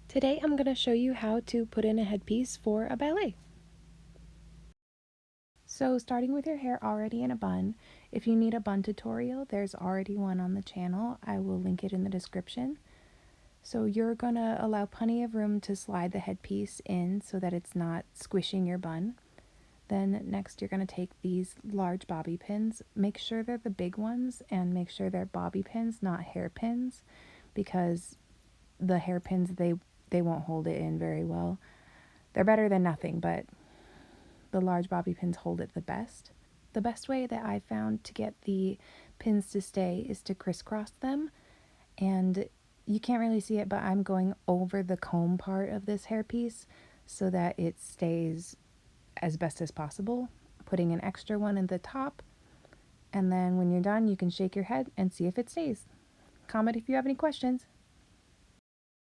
Today I'm going to show you how to put in a headpiece for a ballet. So starting with your hair already in a bun, if you need a bun tutorial, there's already one on the channel. I will link it in the description. So you're going to allow plenty of room to slide the headpiece in so that it's not squishing your bun. Then next you're going to take these large bobby pins. Make sure they're the big ones and make sure they're bobby pins, not hairpins, because the hairpins, they won't hold it in very well. They're better than nothing, but the large bobby pins hold it the best. The best way that I found to get the pins to stay is to crisscross them, and you can't really see it, but I'm going over the comb part of this hairpiece so that it stays as best as possible, putting an extra one in the top, and then when you're done you can shake your head and see if it stays. Comment if you have any questions.